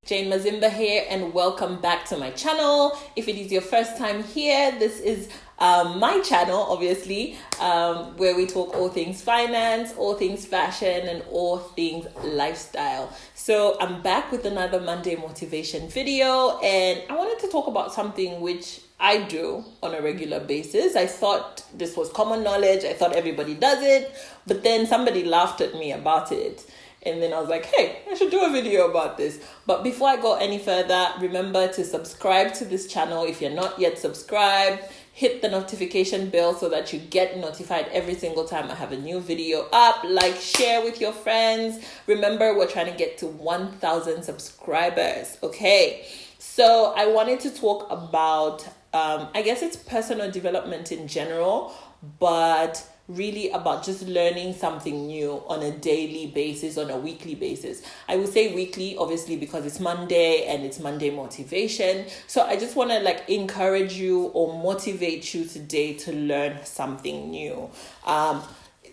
Jayne Mazimba here, and welcome back to my channel. If it is your first time here, this is my channel, obviously, where we talk all things finance, all things fashion, and all things lifestyle. So I'm back with another Monday motivation video, and I wanted to talk about something which I do on a regular basis. I thought this was common knowledge. I thought everybody does it, but then somebody laughed at me about it. And then I was like, hey, I should do a video about this. But before I go any further, remember to subscribe to this channel if you're not yet subscribed. Hit the notification bell so that you get notified every single time I have a new video up. Like, share with your friends. Remember, we're trying to get to 1,000 subscribers. Okay, so I wanted to talk about, I guess it's personal development in general, but really about just learning something new on a daily basis, on a weekly basis. I would say weekly, obviously, because it's Monday and it's Monday motivation. So I just want to encourage you or motivate you today to learn something new.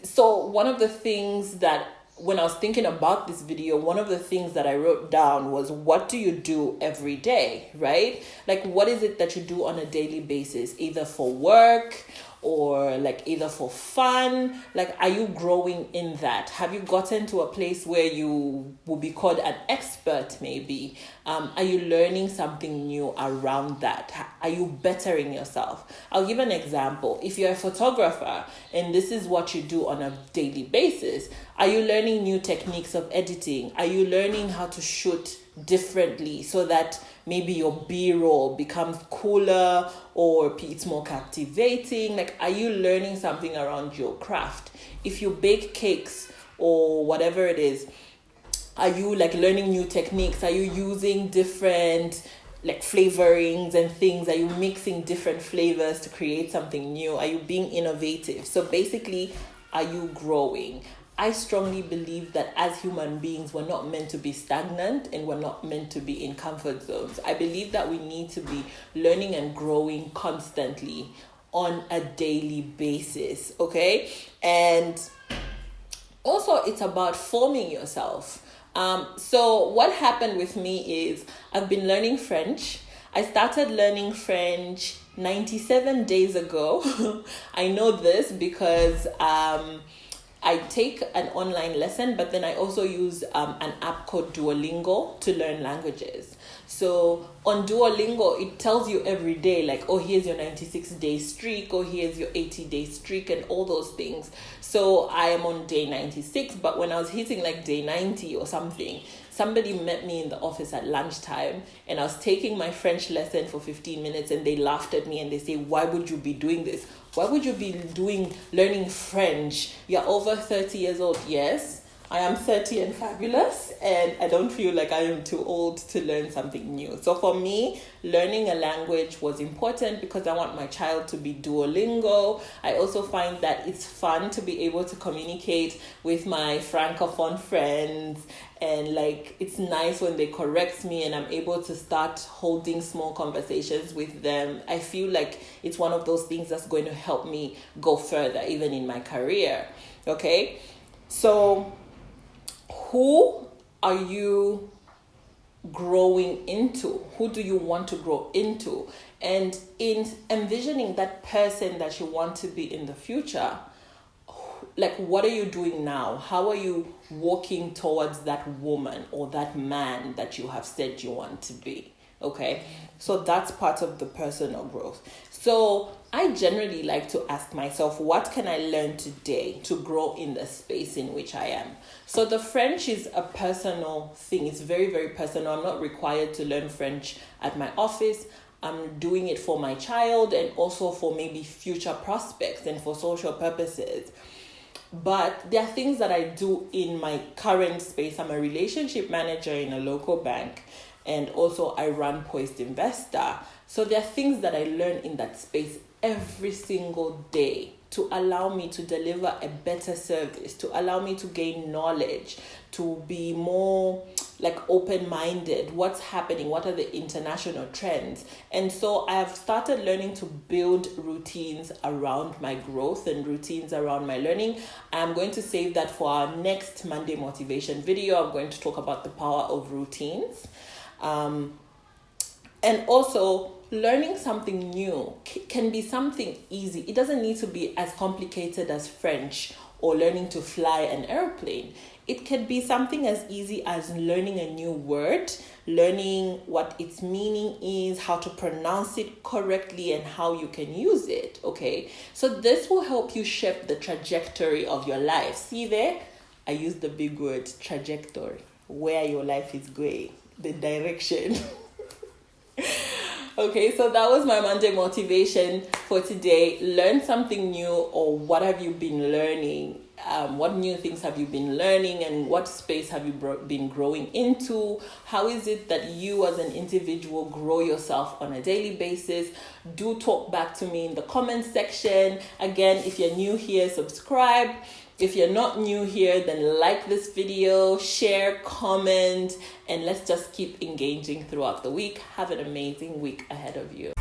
So one of the things that when I was thinking about this video, one of the things that I wrote down was, what do you do every day, right? What is it that you do on a daily basis, either for work or either for fun? Are you growing in that? Have you gotten to a place where you will be called an expert maybe? Are you learning something new around that? Are you bettering yourself? I'll give an example. If you're a photographer and this is what you do on a daily basis, are you learning new techniques of editing? Are you learning how to shoot differently so that maybe your B-roll becomes cooler or it's more captivating? Are you learning something around your craft? If you bake cakes or whatever it is, are you learning new techniques? Are you using different flavorings and things? Are you mixing different flavors to create something new? Are you being innovative? So basically, are you growing? I strongly believe that as human beings, we're not meant to be stagnant and we're not meant to be in comfort zones. I believe that we need to be learning and growing constantly on a daily basis, okay? And also, it's about forming yourself. So what happened with me is I've been learning French. I started learning French 97 days ago. I know this because I take an online lesson, but then I also use an app called Duolingo to learn languages. So on Duolingo, it tells you every day, here's your 96-day streak, or here's your 80-day streak, and all those things. So I am on day 96, but when I was hitting day 90 or something, somebody met me in the office at lunchtime, and I was taking my French lesson for 15 minutes, and they laughed at me and they say, why would you be doing this? Why would you be learning French? You're over 30 years old. Yes, I am 30 and fabulous, and I don't feel like I am too old to learn something new. So for me, learning a language was important because I want my child to be Duolingo. I also find that it's fun to be able to communicate with my Francophone friends, and it's nice when they correct me and I'm able to start holding small conversations with them. I feel like it's one of those things that's going to help me go further, even in my career. Okay, so who are you growing into? Who do you want to grow into? And in envisioning that person that you want to be in the future, what are you doing now? How are you walking towards that woman or that man that you have said you want to be? Okay, so that's part of the personal growth. So I generally like to ask myself, what can I learn today to grow in the space in which I am? So the French is a personal thing. It's very, very personal. I'm not required to learn French at my office. I'm doing it for my child and also for maybe future prospects and for social purposes. But there are things that I do in my current space. I'm a relationship manager in a local bank, and also I run Poised Investor. So there are things that I learn in that space every single day to allow me to deliver a better service, to allow me to gain knowledge, to be more open-minded. What's happening? What are the international trends? And so I have started learning to build routines around my growth and routines around my learning. I'm going to save that for our next Monday motivation video. I'm going to talk about the power of routines. And also, learning something new can be something easy. It doesn't need to be as complicated as French or learning to fly an airplane. It could be something as easy as learning a new word, learning what its meaning is, how to pronounce it correctly, and how you can use it, okay? So this will help you shape the trajectory of your life. See there? I used the big word, trajectory, where your life is going, the direction. Okay, so that was my Monday motivation for today. Learn something new, or what have you been learning? What new things have you been learning, and what space have you been growing into? How is it that you as an individual grow yourself on a daily basis? Do talk back to me in the comments section. Again, if you're new here, subscribe. If you're not new here, then like this video, share, comment, and let's just keep engaging throughout the week. Have an amazing week ahead of you.